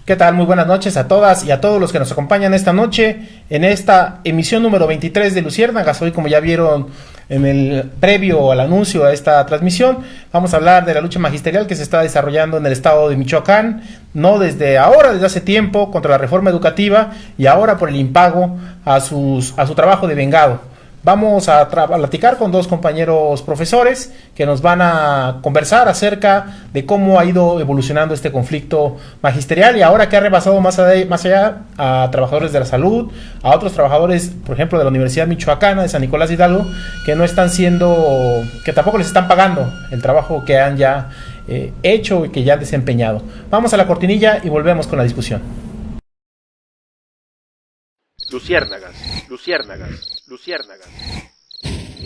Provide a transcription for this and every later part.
¿Qué tal? Muy buenas noches a todas y a todos los que nos acompañan esta noche en esta emisión número 23 de Luciérnagas. Hoy, como ya vieron en el previo al anuncio a esta transmisión, vamos a hablar de la lucha magisterial que se está desarrollando en el estado de Michoacán, no desde ahora, desde hace tiempo, contra la reforma educativa y ahora por el impago a su trabajo de vengado. Vamos a platicar con dos compañeros profesores que nos van a conversar acerca de cómo ha ido evolucionando este conflicto magisterial y ahora que ha rebasado más allá a trabajadores de la salud, a otros trabajadores, por ejemplo, de la Universidad Michoacana de San Nicolás de Hidalgo, que no están que tampoco les están pagando el trabajo que han ya hecho y que ya han desempeñado. Vamos a la cortinilla y volvemos con la discusión. Luciérnagas, Luciérnagas, Luciérnagas.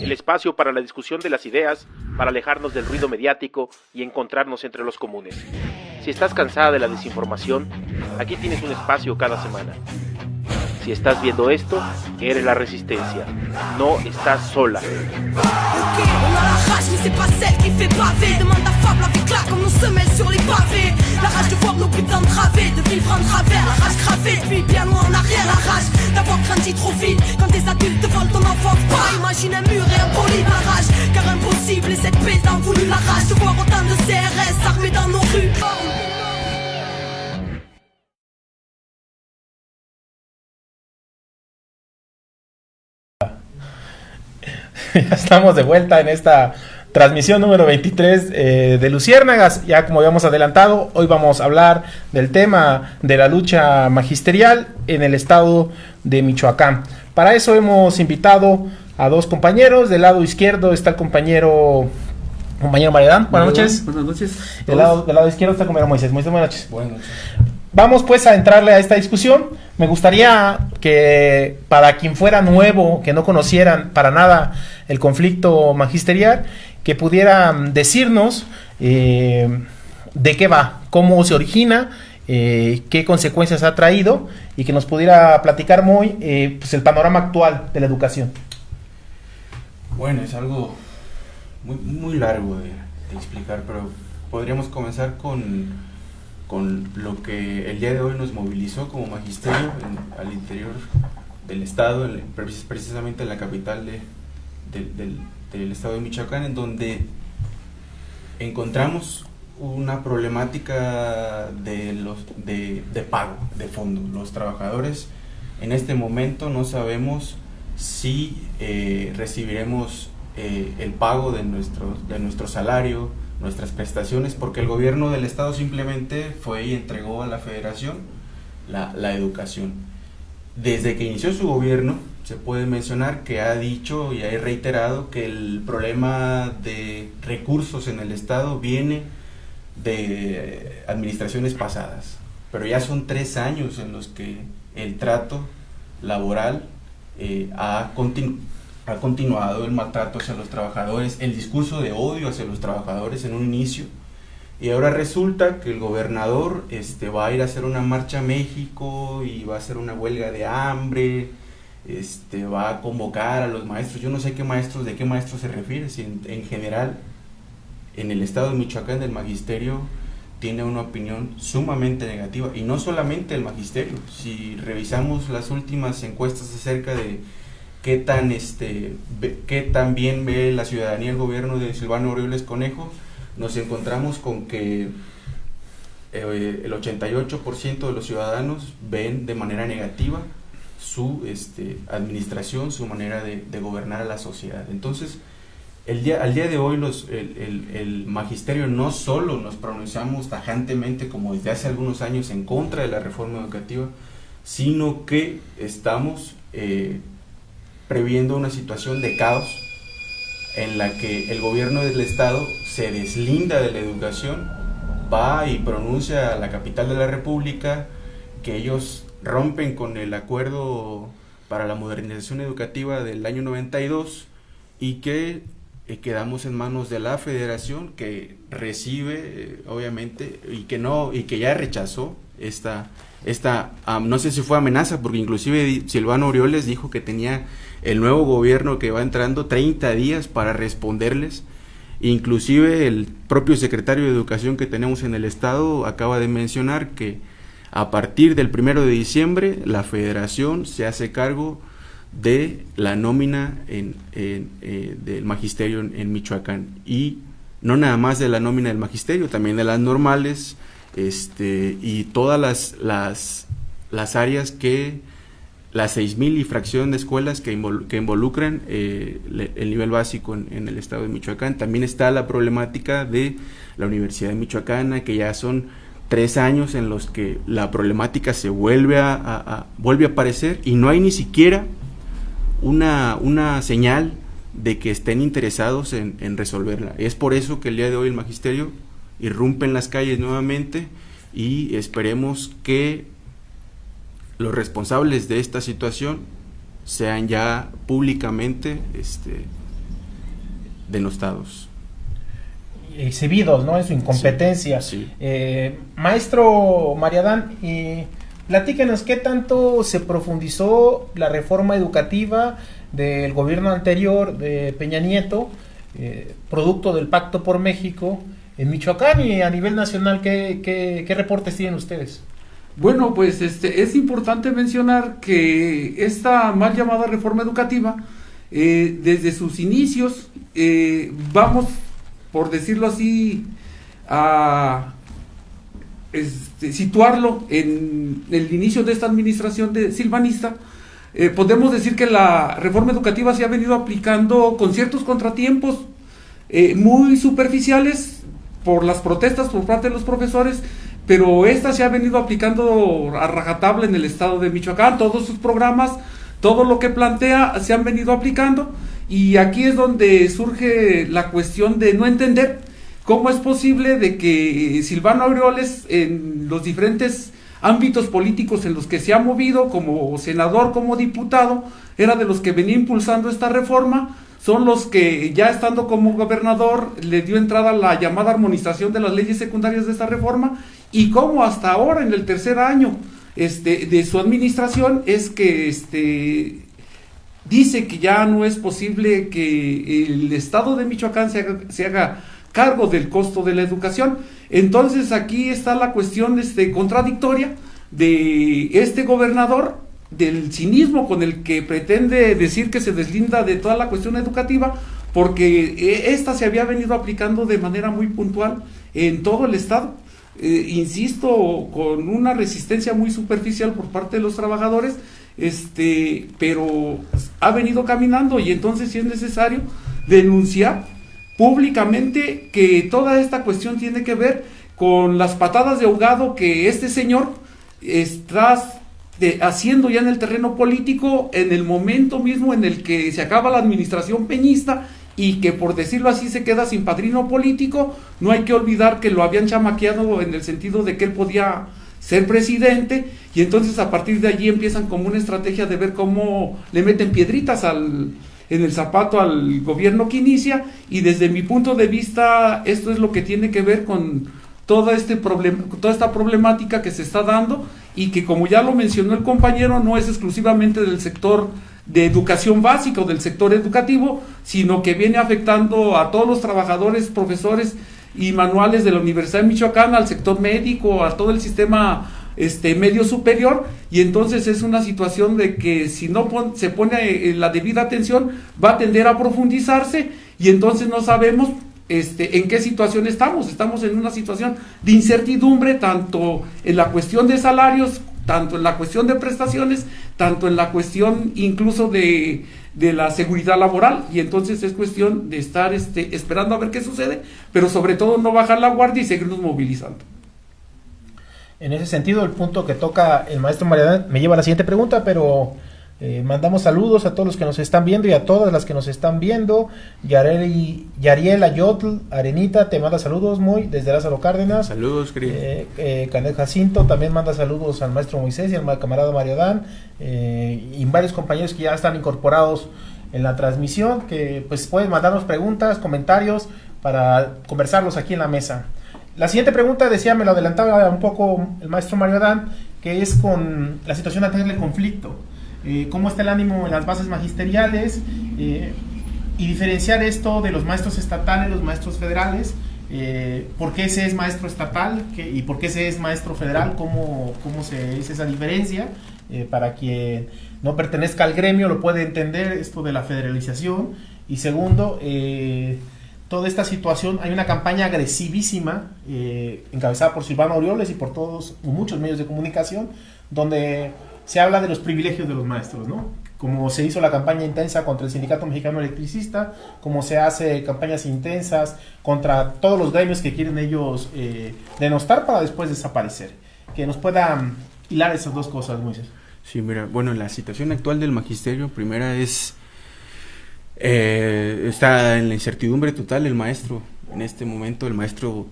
El espacio para la discusión de las ideas, para alejarnos del ruido mediático y encontrarnos entre los comunes. Si estás cansada de la desinformación, aquí tienes un espacio cada semana. Si estás viendo esto, eres la resistencia. No estás sola. La rage de voir nos putains de travées, de vivre en travers, la rage cravée depuis bien loin en arrière, la rage d'avoir grandi trop vite, quand des adultes te volent ton enfance, pas imagine un mur et un poli, la rage, car impossible et cette paix t'en voulu, la rage de voir autant de CRS armés dans nos rues. Ya estamos de vuelta en esta transmisión número 23 de Luciérnagas. Ya como habíamos adelantado, hoy vamos a hablar del tema de la lucha magisterial en el estado de Michoacán. Para eso hemos invitado a dos compañeros. Del lado izquierdo está el compañero Maridán. Buenas noches. Buenas noches. Del lado izquierdo está el compañero Moisés. Moisés, buenas noches. Buenas noches. Vamos pues a entrarle a esta discusión. Me gustaría que para quien fuera nuevo, que no conocieran para nada el conflicto magisterial, que pudieran decirnos de qué va, cómo se origina, qué consecuencias ha traído y que nos pudiera platicar pues el panorama actual de la educación. Bueno, es algo muy largo de explicar, pero podríamos comenzar con lo que el día de hoy nos movilizó como magisterio al interior del estado, precisamente en la capital del estado de Michoacán, en donde encontramos una problemática de pago de fondo. Los trabajadores en este momento no sabemos si recibiremos el pago de nuestro salario, nuestras prestaciones, porque el gobierno del estado simplemente fue y entregó a la federación la educación. Desde que inició su gobierno, se puede mencionar que ha dicho y ha reiterado que el problema de recursos en el estado viene de administraciones pasadas, pero ya son 3 años en los que el trato laboral ha continuado, el maltrato hacia los trabajadores, el discurso de odio hacia los trabajadores en un inicio, y ahora resulta que el gobernador va a ir a hacer una marcha a México y va a hacer una huelga de hambre, va a convocar a los maestros. Yo no sé de qué maestros se refiere, si en general en el estado de Michoacán el magisterio tiene una opinión sumamente negativa, y no solamente el magisterio. Si revisamos las últimas encuestas acerca de qué tan bien ve la ciudadanía el gobierno de Silvano Aureoles Conejo, nos encontramos con que el 88% de los ciudadanos ven de manera negativa su administración, su manera de gobernar a la sociedad. Entonces, al día de hoy el magisterio no solo nos pronunciamos tajantemente como desde hace algunos años en contra de la reforma educativa, sino que estamos previendo una situación de caos en la que el gobierno del estado se deslinda de la educación, va y pronuncia a la capital de la república que ellos rompen con el acuerdo para la modernización educativa del año 92 y que quedamos en manos de la federación, que recibe obviamente y que ya rechazó esta no sé si fue amenaza, porque inclusive Silvano Aureoles dijo que tenía el nuevo gobierno que va entrando 30 días para responderles. Inclusive el propio secretario de Educación que tenemos en el estado acaba de mencionar que A partir del 1 de diciembre, la federación se hace cargo de la nómina del magisterio en Michoacán, y no nada más de la nómina del magisterio, también de las normales, y todas las áreas que las 6,000 y fracción de escuelas que involucran el nivel básico en el estado de Michoacán. También está la problemática de la Universidad de Michoacana, que ya son 3 años en los que la problemática se vuelve a aparecer, y no hay ni siquiera una señal de que estén interesados en resolverla. Es por eso que el día de hoy el magisterio irrumpe en las calles nuevamente, y esperemos que los responsables de esta situación sean ya públicamente denostados. Exhibidos, ¿no?, en su incompetencia. Sí. Maestro Mariadán, platíquenos qué tanto se profundizó la reforma educativa del gobierno anterior de Peña Nieto, producto del Pacto por México, en Michoacán, y a nivel nacional. ¿Qué reportes tienen ustedes? Bueno, pues es importante mencionar que esta mal llamada reforma educativa, desde sus inicios, vamos, por decirlo así, a situarlo en el inicio de esta administración silvanista. Podemos decir que la reforma educativa se ha venido aplicando con ciertos contratiempos muy superficiales por las protestas por parte de los profesores, pero esta se ha venido aplicando a rajatabla en el estado de Michoacán. Todos sus programas, todo lo que plantea, se han venido aplicando, y aquí es donde surge la cuestión de no entender cómo es posible de que Silvano Aureoles, en los diferentes ámbitos políticos en los que se ha movido, como senador, como diputado, era de los que venía impulsando esta reforma. Son los que, ya estando como gobernador, le dio entrada a la llamada armonización de las leyes secundarias de esta reforma, y cómo hasta ahora, en el tercer año de su administración, es que dice que ya no es posible que el estado de Michoacán se haga cargo del costo de la educación. Entonces aquí está la cuestión contradictoria de este gobernador, del cinismo con el que pretende decir que se deslinda de toda la cuestión educativa, porque esta se había venido aplicando de manera muy puntual en todo el estado. Insisto, con una resistencia muy superficial por parte de los trabajadores, pero ha venido caminando, y entonces sí es necesario denunciar públicamente que toda esta cuestión tiene que ver con las patadas de ahogado que este señor está haciendo ya en el terreno político, en el momento mismo en el que se acaba la administración peñista, y que, por decirlo así, se queda sin padrino político. No hay que olvidar que lo habían chamaqueado en el sentido de que él podía ser presidente, y entonces a partir de allí empiezan como una estrategia de ver cómo le meten piedritas en el zapato al gobierno que inicia. Y desde mi punto de vista, esto es lo que tiene que ver con toda esta problemática que se está dando, y que, como ya lo mencionó el compañero, no es exclusivamente del sector de educación básica o del sector educativo, sino que viene afectando a todos los trabajadores, profesores y manuales de la Universidad de Michoacán, al sector médico, a todo el sistema medio superior. Y entonces es una situación de que, si no se pone la debida atención, va a tender a profundizarse, y entonces no sabemos en qué situación estamos. Estamos en una situación de incertidumbre, tanto en la cuestión de salarios, tanto en la cuestión de prestaciones, tanto en la cuestión incluso de la seguridad laboral. Y entonces es cuestión de estar esperando a ver qué sucede, pero sobre todo no bajar la guardia y seguirnos movilizando. En ese sentido, el punto que toca el maestro Mariadán me lleva a la siguiente pregunta, pero mandamos saludos a todos los que nos están viendo y a todas las que nos están viendo. Yariel Ayotl Arenita te manda saludos muy desde Lázaro Cárdenas. Saludos, querido. Canel Jacinto también manda saludos al maestro Moisés y al camarada Mariadán, y varios compañeros que ya están incorporados en la transmisión, que pues pueden mandarnos preguntas, comentarios para conversarlos aquí en la mesa. La siguiente pregunta, decía, me lo adelantaba un poco el maestro Mariadán, que es con la situación actual del conflicto. Cómo está el ánimo en las bases magisteriales, y diferenciar esto de los maestros estatales, los maestros federales, ¿Por qué se es maestro estatal y por qué se es maestro federal? ¿Cómo se es esa diferencia? Para quien no pertenezca al gremio lo puede entender esto de la federalización. Y segundo, toda esta situación, hay una campaña agresivísima encabezada por Silvano Aureoles y por muchos medios de comunicación, donde se habla de los privilegios de los maestros, ¿no? Como se hizo la campaña intensa contra el Sindicato Mexicano Electricista, como se hace campañas intensas contra todos los gremios que quieren ellos denostar para después desaparecer. Que nos puedan hilar esas dos cosas, Moisés. Sí, mira, bueno, la situación actual del magisterio, primera es, está en la incertidumbre total el maestro, en este momento el maestro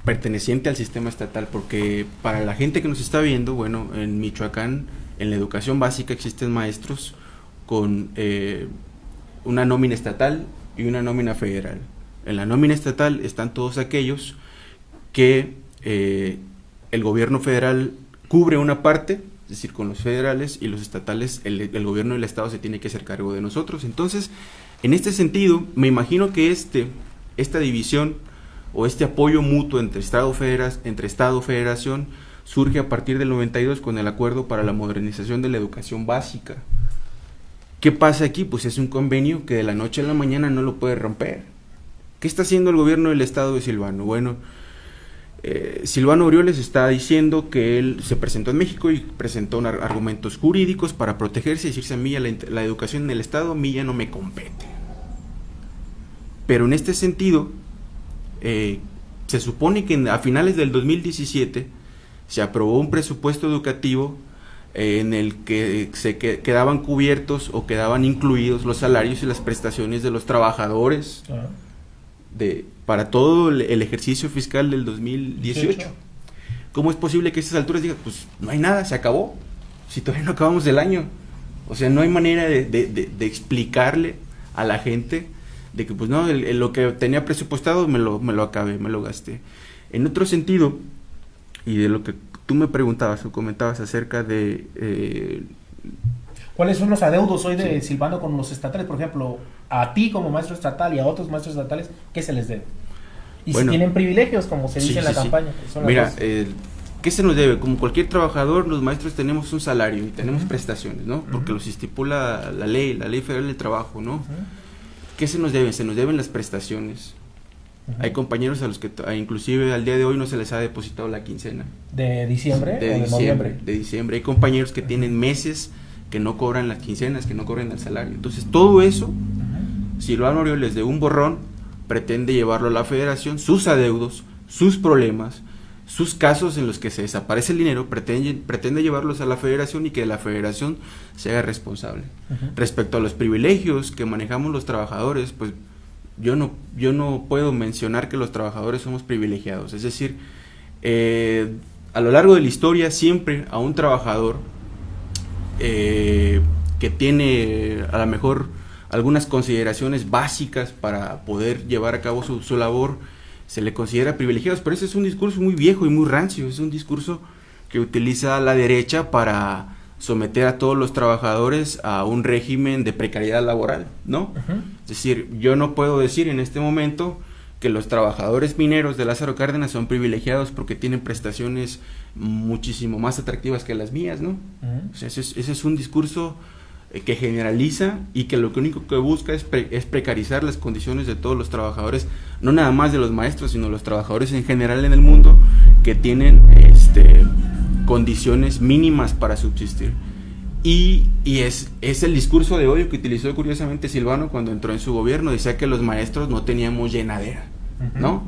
perteneciente al sistema estatal, porque para la gente que nos está viendo, bueno, en Michoacán, en la educación básica existen maestros con una nómina estatal y una nómina federal. En la nómina estatal están todos aquellos que el gobierno federal cubre una parte, es decir, con los federales, y los estatales, el gobierno del estado se tiene que hacer cargo de nosotros. Entonces, en este sentido, me imagino que esta división o este apoyo mutuo entre Estado-Federación surge a partir del 92 con el Acuerdo para la Modernización de la Educación Básica. ¿Qué pasa aquí? Pues es un convenio que de la noche a la mañana no lo puede romper. ¿Qué está haciendo el gobierno del estado de Silvano? Bueno, Silvano Aureoles está diciendo que él se presentó en México y presentó argumentos jurídicos para protegerse y decirse: a mí la educación en el estado a mí ya no me compete. Pero en este sentido, se supone que a finales del 2017 se aprobó un presupuesto educativo en el que quedaban cubiertos o quedaban incluidos los salarios y las prestaciones de los trabajadores para todo el ejercicio fiscal del 2018. ¿Cómo es posible que a estas alturas digan, pues no hay nada, se acabó, si todavía no acabamos el año? O sea, no hay manera de explicarle a la gente de que pues no, lo que tenía presupuestado me lo acabé, me lo gasté. En otro sentido, y de lo que tú me preguntabas o comentabas acerca de... ¿Cuáles son los adeudos hoy de Silvano con los estatales? Por ejemplo, a ti como maestro estatal y a otros maestros estatales, ¿qué se les debe? Y bueno, si tienen privilegios, como se dice en la campaña. Mira, ¿qué se nos debe? Como cualquier trabajador, los maestros tenemos un salario y tenemos prestaciones, ¿no? Porque los estipula la ley federal del trabajo, ¿no? ¿Qué se nos debe? Se nos deben las prestaciones. Hay compañeros a los que inclusive al día de hoy no se les ha depositado la quincena. ¿De diciembre o de noviembre? De diciembre. Hay compañeros que tienen meses que no cobran las quincenas, que no cobran el salario. Entonces todo eso, Silvano Aureoles de un borrón pretende llevarlo a la federación, sus adeudos, sus problemas, sus casos en los que se desaparece el dinero, pretende llevarlos a la federación y que la federación se haga responsable. Respecto a los privilegios que manejamos los trabajadores, pues yo no puedo mencionar que los trabajadores somos privilegiados. Es decir, a lo largo de la historia siempre a un trabajador que tiene a lo mejor algunas consideraciones básicas para poder llevar a cabo su labor, se le considera privilegiados, pero ese es un discurso muy viejo y muy rancio, es un discurso que utiliza la derecha para someter a todos los trabajadores a un régimen de precariedad laboral, ¿no? Es decir, yo no puedo decir en este momento que los trabajadores mineros de Lázaro Cárdenas son privilegiados porque tienen prestaciones muchísimo más atractivas que las mías, ¿no? O sea, ese es un discurso que generaliza y que lo único que busca es precarizar las condiciones de todos los trabajadores, no nada más de los maestros, sino los trabajadores en general en el mundo que tienen condiciones mínimas para subsistir. Y es el discurso de odio que utilizó curiosamente Silvano cuando entró en su gobierno. Decía que los maestros no teníamos llenadera, ¿no?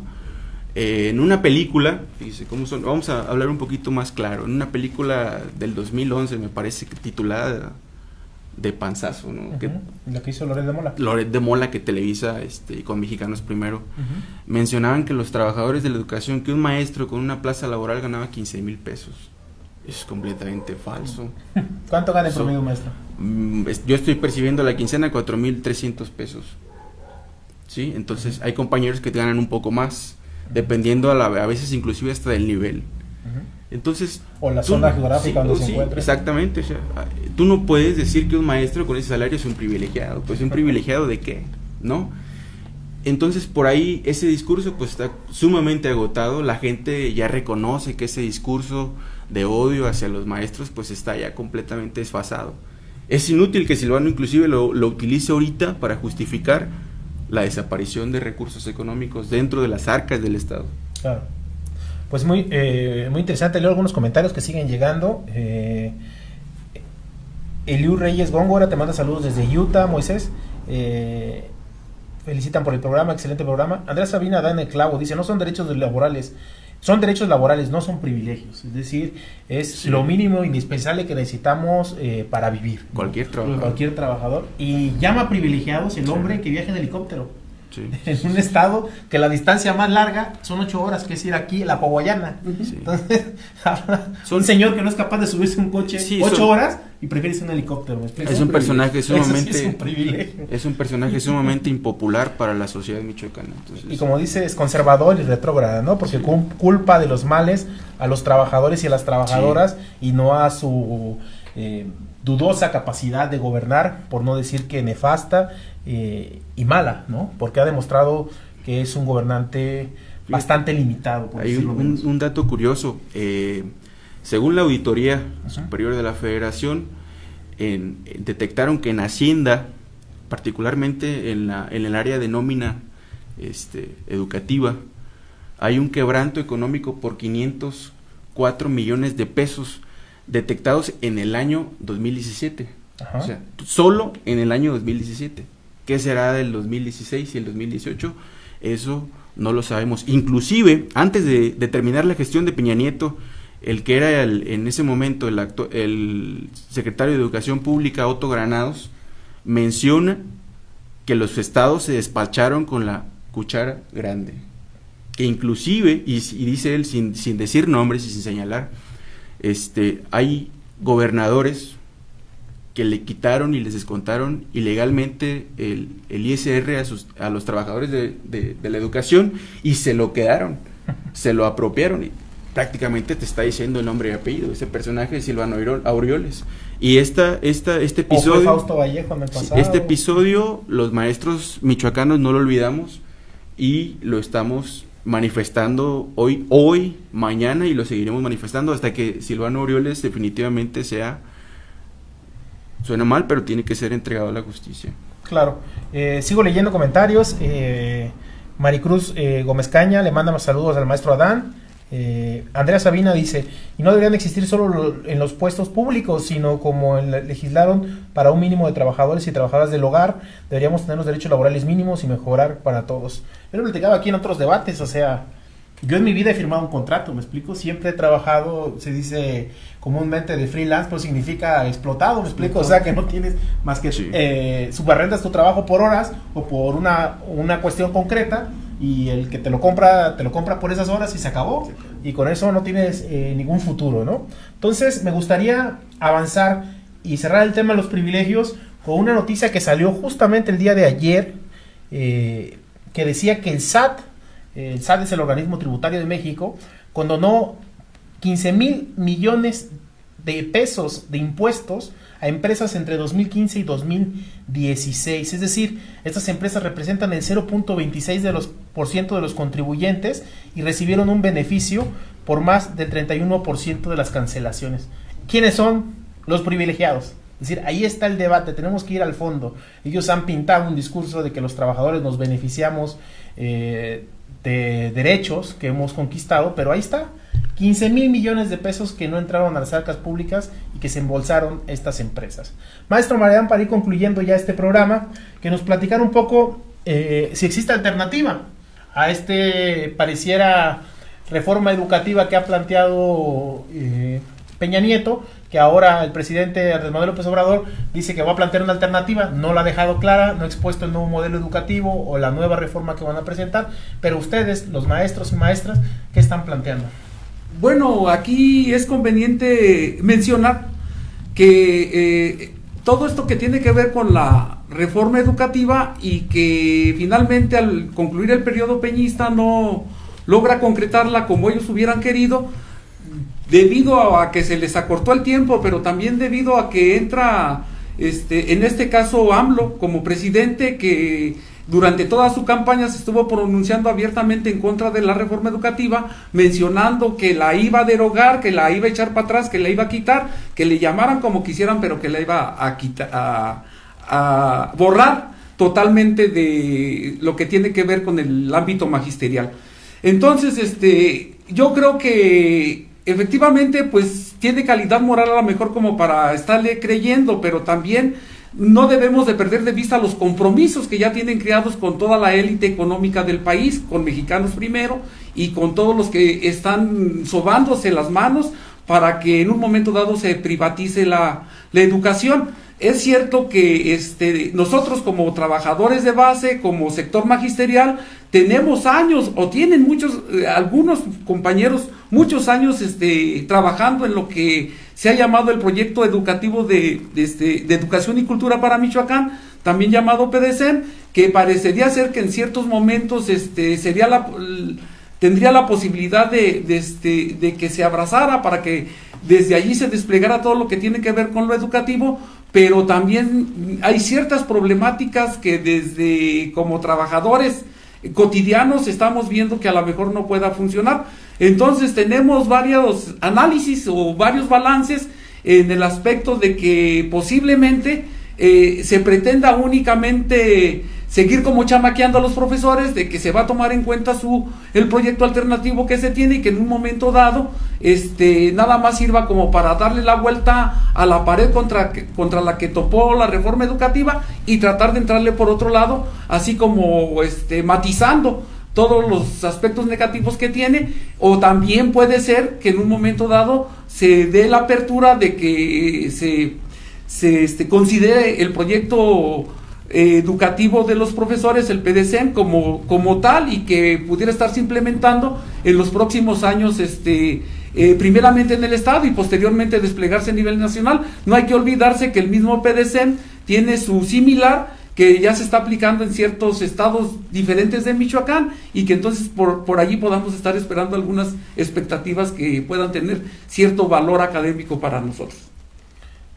En una película, fíjese cómo son, vamos a hablar un poquito más claro, en una película del 2011 me parece que titulada De Panzazo, ¿no? Lo que hizo Loret de Mola. Loret de Mola, que Televisa con Mexicanos Primero, mencionaban que los trabajadores de la educación, que un maestro con una plaza laboral ganaba 15,000 pesos. Es completamente falso. ¿Cuánto gana el promedio maestro? Yo estoy percibiendo la quincena 4,300 pesos. ¿Sí? Entonces hay compañeros que te ganan un poco más, dependiendo a veces inclusive hasta del nivel. Entonces, o la zona geográfica donde se encuentra. Exactamente, o sea, tú no puedes decir que un maestro con ese salario es un privilegiado. Pues un privilegiado de qué, ¿no? Entonces por ahí ese discurso pues está sumamente agotado, la gente ya reconoce que ese discurso de odio hacia los maestros pues está ya completamente desfasado. Es inútil que Silvano inclusive lo utilice ahorita para justificar la desaparición de recursos económicos dentro de las arcas del Estado. Claro. Pues muy interesante, leo algunos comentarios que siguen llegando. Eliu Reyes Góngora te manda saludos desde Utah, Moisés. Felicitan por el programa, excelente programa. Andrea Sabina da en el clavo, dice, no son derechos laborales, son derechos laborales, no son privilegios. Es decir, es lo mínimo indispensable que necesitamos para vivir. Cualquier trabajador. Cualquier trabajador. Y llama privilegiados el hombre que viaja en helicóptero. Sí. En un estado que la distancia más larga son 8 horas, que es ir aquí a la Poguayana. Sí. Entonces, un señor que no es capaz de subirse un coche 8 horas y prefiere un helicóptero. Es un personaje sumamente, sí es un privilegio. Es un personaje sumamente impopular para la sociedad michoacana. Entonces, y como dice, es conservador y retrógrada, ¿no? Porque culpa de los males a los trabajadores y a las trabajadoras y no a su dudosa capacidad de gobernar, por no decir que nefasta y mala, ¿no? Porque ha demostrado que es un gobernante bastante limitado. Hay un dato curioso. Según la Auditoría Superior de la Federación, detectaron que en Hacienda, particularmente en el área de nómina educativa, hay un quebranto económico por 504 millones de pesos detectados en el año 2017. Ajá. O sea, solo en el año 2017. ¿Qué será del 2016 y el 2018? Eso no lo sabemos. Inclusive, antes de terminar la gestión de Peña Nieto, el que era en ese momento el secretario de Educación Pública, Otto Granados, menciona que los estados se despacharon con la cuchara grande. Que inclusive, y dice él sin decir nombres y sin señalar, hay gobernadores que le quitaron y les descontaron ilegalmente el ISR a los trabajadores de la educación y se lo quedaron, se lo apropiaron y prácticamente te está diciendo el nombre y apellido, ese personaje de Silvano Aureoles. Y este episodio, Fausto Vallejo en el pasado. Este episodio los maestros michoacanos no lo olvidamos y lo estamos manifestando hoy, mañana, y lo seguiremos manifestando hasta que Silvano Aureoles definitivamente suena mal, pero tiene que ser entregado a la justicia. Claro. Sigo leyendo comentarios. Maricruz Gómez Caña le manda saludos al maestro Adán. Andrea Sabina dice, y no deberían existir solo en los puestos públicos, sino como legislaron para un mínimo de trabajadores y trabajadoras del hogar, deberíamos tener los derechos laborales mínimos y mejorar para todos. Yo lo platicaba aquí en otros debates, o sea, yo en mi vida he firmado un contrato, ¿me explico? Siempre he trabajado, se dice comúnmente de freelance, pero significa explotado, ¿me explico? O sea, que no tienes más que subarrendas tu trabajo por horas o por una cuestión concreta, y el que te lo compra por esas horas y se acabó, y con eso no tienes ningún futuro, ¿no? Entonces me gustaría avanzar y cerrar el tema de los privilegios con una noticia que salió justamente el día de ayer, que decía que el SAT es el organismo tributario de México, condonó 15,000 millones de pesos de impuestos a empresas entre 2015 y 2016, es decir, estas empresas representan el 0.26% de los contribuyentes y recibieron un beneficio por más del 31% de las cancelaciones. ¿Quiénes son los privilegiados? Es decir, ahí está el debate, tenemos que ir al fondo. Ellos han pintado un discurso de que los trabajadores nos beneficiamos de derechos que hemos conquistado, pero ahí está, 15,000 millones de pesos que no entraron a las arcas públicas y que se embolsaron estas empresas. Maestro Marián, para ir concluyendo ya este programa, que nos platicara un poco si existe alternativa a pareciera reforma educativa que ha planteado Peña Nieto, que ahora el presidente Andrés Manuel López Obrador dice que va a plantear una alternativa, no la ha dejado clara, no ha expuesto el nuevo modelo educativo o la nueva reforma que van a presentar, pero ustedes, los maestros y maestras, ¿qué están planteando? Bueno, aquí es conveniente mencionar que todo esto que tiene que ver con la reforma educativa y que finalmente al concluir el periodo peñista no logra concretarla como ellos hubieran querido, debido a que se les acortó el tiempo, pero también debido a que entra en este caso AMLO como presidente, que durante toda su campaña se estuvo pronunciando abiertamente en contra de la reforma educativa, mencionando que la iba a derogar, que la iba a echar para atrás, que la iba a quitar, que le llamaran como quisieran, pero que la iba a quitar, a borrar totalmente de lo que tiene que ver con el ámbito magisterial. Entonces, yo creo que efectivamente, pues tiene calidad moral a lo mejor como para estarle creyendo, pero también no debemos de perder de vista los compromisos que ya tienen creados con toda la élite económica del país, con Mexicanos Primero y con todos los que están sobándose las manos para que en un momento dado se privatice la educación. Es cierto que nosotros como trabajadores de base, como sector magisterial, tenemos años, o tienen algunos compañeros, muchos años trabajando en lo que se ha llamado el proyecto educativo de educación y cultura para Michoacán, también llamado PEDECEN, que parecería ser que en ciertos momentos tendría la posibilidad de que se abrazara para que desde allí se desplegara todo lo que tiene que ver con lo educativo, pero también hay ciertas problemáticas que desde como trabajadores cotidianos estamos viendo que a lo mejor no pueda funcionar. Entonces tenemos varios análisis o varios balances en el aspecto de que posiblemente se pretenda únicamente seguir como chamaqueando a los profesores, de que se va a tomar en cuenta el proyecto alternativo que se tiene y que en un momento dado nada más sirva como para darle la vuelta a la pared contra la que topó la reforma educativa y tratar de entrarle por otro lado, así como matizando todos los aspectos negativos que tiene. O también puede ser que en un momento dado se dé la apertura de que se considere el proyecto educativo de los profesores, el PEDECEN, como tal, y que pudiera estarse implementando en los próximos años, primeramente en el estado y posteriormente desplegarse a nivel nacional. No hay que olvidarse que el mismo PEDECEN tiene su similar que ya se está aplicando en ciertos estados diferentes de Michoacán, y que entonces por allí podamos estar esperando algunas expectativas que puedan tener cierto valor académico para nosotros.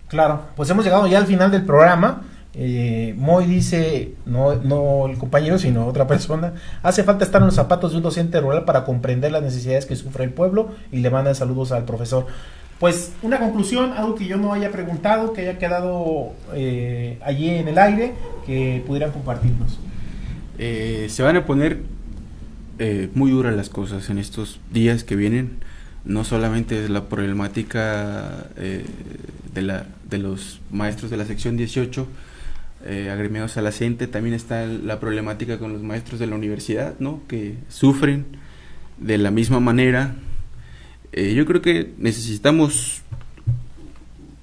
Claro, pues hemos llegado ya al final del programa. Moy dice, no el compañero, sino otra persona: hace falta estar en los zapatos de un docente rural para comprender las necesidades que sufre el pueblo, y le mandan saludos al profesor. Pues una conclusión, algo que yo no haya preguntado, que haya quedado allí en el aire, que pudieran compartirnos. Se van a poner muy duras las cosas en estos días que vienen. No solamente es la problemática de los maestros de la sección 18 agremiados a la CENTE, también está la problemática con los maestros de la universidad, ¿no?, que sufren de la misma manera. Yo creo que necesitamos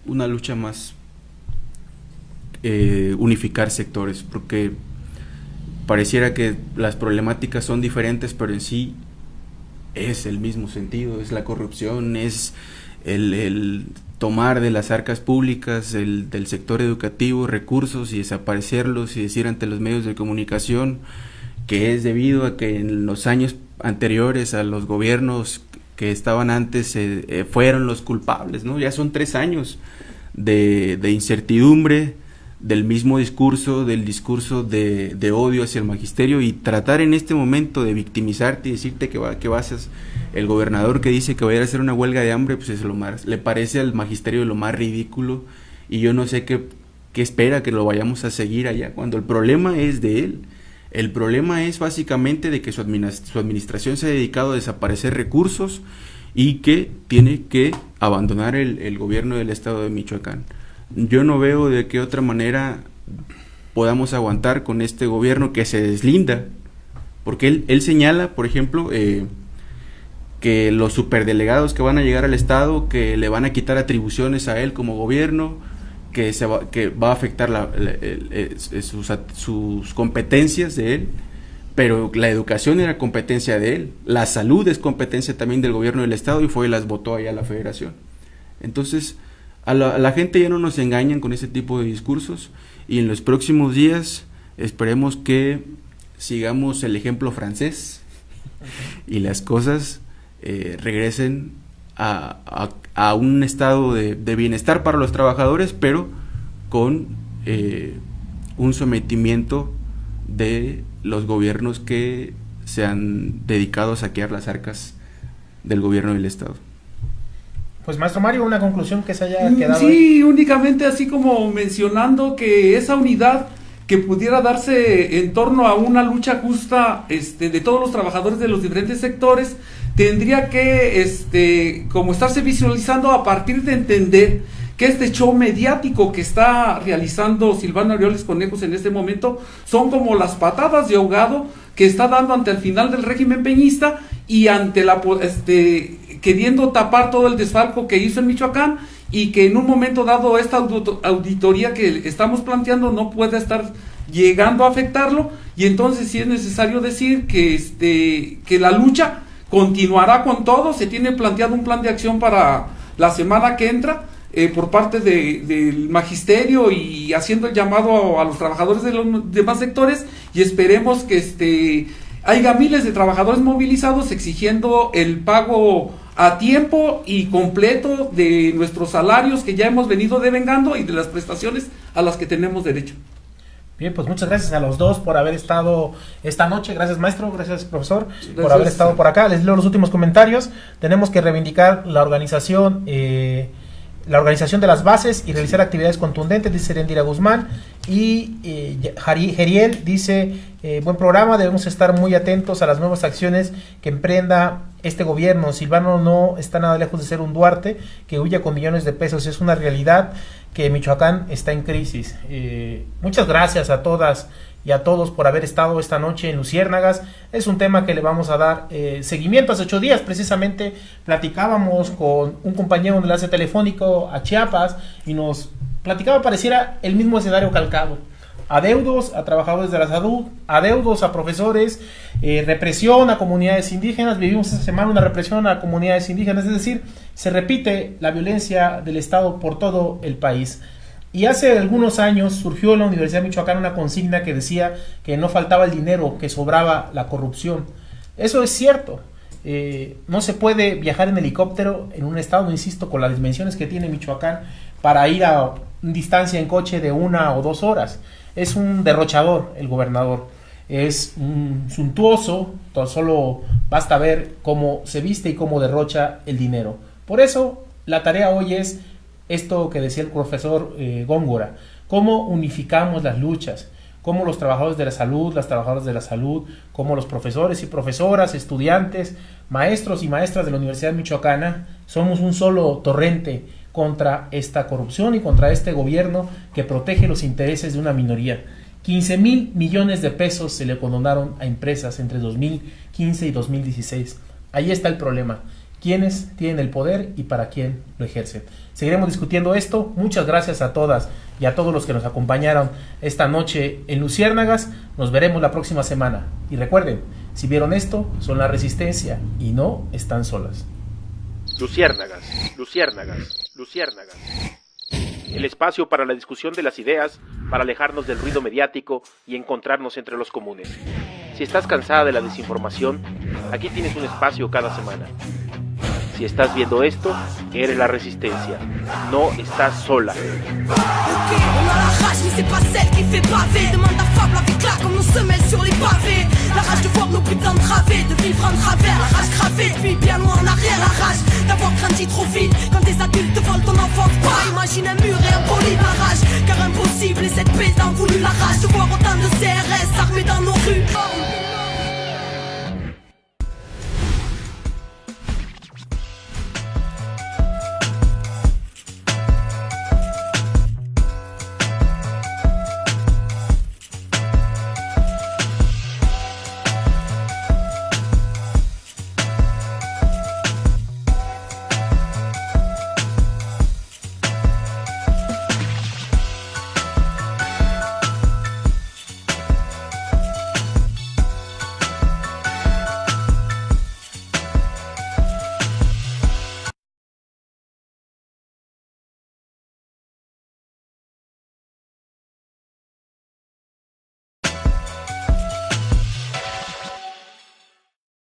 una lucha más, unificar sectores, porque pareciera que las problemáticas son diferentes, pero en sí es el mismo sentido: es la corrupción, es el tomar de las arcas públicas del sector educativo recursos y desaparecerlos y decir ante los medios de comunicación que es debido a que en los años anteriores a los gobiernos que estaban antes fueron los culpables, ¿no? Ya son 3 años de incertidumbre, del mismo discurso, del discurso de odio hacia el magisterio, y tratar en este momento de victimizarte y decirte que vas a el gobernador que dice que va a ir a hacer una huelga de hambre, pues es lo más, le parece al magisterio lo más ridículo, y yo no sé qué espera que lo vayamos a seguir allá, cuando el problema es de él. El problema es básicamente de que su administración se ha dedicado a desaparecer recursos y que tiene que abandonar el gobierno del estado de Michoacán. Yo no veo de qué otra manera podamos aguantar con este gobierno que se deslinda, porque él señala, por ejemplo, que los superdelegados que van a llegar al estado, que le van a quitar atribuciones a él como gobierno, que va a afectar sus competencias de él, pero la educación era competencia de él, la salud es competencia también del gobierno del estado, y fue y las votó allá a la federación. Entonces a la gente ya no nos engañan con ese tipo de discursos, y en los próximos días esperemos que sigamos el ejemplo francés y las cosas regresen a un estado de bienestar para los trabajadores, pero con un sometimiento de los gobiernos que se han dedicado a saquear las arcas del gobierno del Estado. Pues maestro Mario, una conclusión que se haya quedado. Sí, únicamente así como mencionando que esa unidad que pudiera darse en torno a una lucha justa de todos los trabajadores de los diferentes sectores, tendría que como estarse visualizando a partir de entender que este show mediático que está realizando Silvano Aureoles Conejos en este momento son como las patadas de ahogado que está dando ante el final del régimen peñista y ante la queriendo tapar todo el desfalco que hizo en Michoacán, y que en un momento dado esta auditoría que estamos planteando no puede estar llegando a afectarlo, y entonces sí es necesario decir que la lucha continuará con todo. Se tiene planteado un plan de acción para la semana que entra por parte del magisterio, y haciendo el llamado a los trabajadores de los demás sectores, y esperemos que haya miles de trabajadores movilizados exigiendo el pago a tiempo y completo de nuestros salarios que ya hemos venido devengando y de las prestaciones a las que tenemos derecho. Bien, pues muchas gracias a los dos por haber estado esta noche. Gracias maestro, gracias profesor, Gracias. por haber estado por acá. Les leo los últimos comentarios. Tenemos que reivindicar la organización de las bases y realizar actividades contundentes, dice Erendira Guzmán. Y Jeriel dice, buen programa, debemos estar muy atentos a las nuevas acciones que emprenda este gobierno. Silvano no está nada lejos de ser un Duarte que huye con millones de pesos. Es una realidad que Michoacán está en crisis. Muchas gracias a todas y a todos por haber estado esta noche en Luciérnagas. Es un tema que le vamos a dar seguimiento. Hace 8 días precisamente platicábamos con un compañero de enlace telefónico a Chiapas y nos platicaba, pareciera el mismo escenario calcado. Adeudos a trabajadores de la salud, adeudos a profesores, represión a comunidades indígenas. Vivimos esta semana una represión a comunidades indígenas, es decir, se repite la violencia del Estado por todo el país. Y hace algunos años surgió en la Universidad de Michoacán una consigna que decía que no faltaba el dinero, que sobraba la corrupción. Eso es cierto. No se puede viajar en helicóptero en un estado, insisto, con las dimensiones que tiene Michoacán, para ir a distancia en coche de 1 o 2 horas. Es un derrochador el gobernador, es un suntuoso, solo basta ver cómo se viste y cómo derrocha el dinero. Por eso la tarea hoy es esto que decía el profesor Góngora: cómo unificamos las luchas, cómo los trabajadores de la salud, las trabajadoras de la salud, cómo los profesores y profesoras, estudiantes, maestros y maestras de la Universidad Michoacana somos un solo torrente contra esta corrupción y contra este gobierno que protege los intereses de una minoría. 15,000 millones de pesos se le condonaron a empresas entre 2015 y 2016. Ahí está el problema. ¿Quiénes tienen el poder y para quién lo ejercen? Seguiremos discutiendo esto. Muchas gracias a todas y a todos los que nos acompañaron esta noche en Luciérnagas. Nos veremos la próxima semana. Y recuerden, si vieron esto, son la resistencia y no están solas. Luciérnagas, Luciérnagas, Luciérnagas. El espacio para la discusión de las ideas, para alejarnos del ruido mediático y encontrarnos entre los comunes. Si estás cansada de la desinformación, aquí tienes un espacio cada semana. Si estás viendo esto, eres la resistencia. No estás sola. Ok, on a la rage, mais c'est pas celle qui fait baver. Demande à Fable avec là comme nos semelles sur les pavés. La rage de voir nos putains de travées, de vivre en travers. La rage gravée depuis bien loin en arrière. La rage d'avoir grandi trop vite. Quand des adultes te volent ton enfance, pas imagine un mur et un poly. La rage, car impossible et cette paix t'en voulu. La rage de voir autant de CRS armés dans nos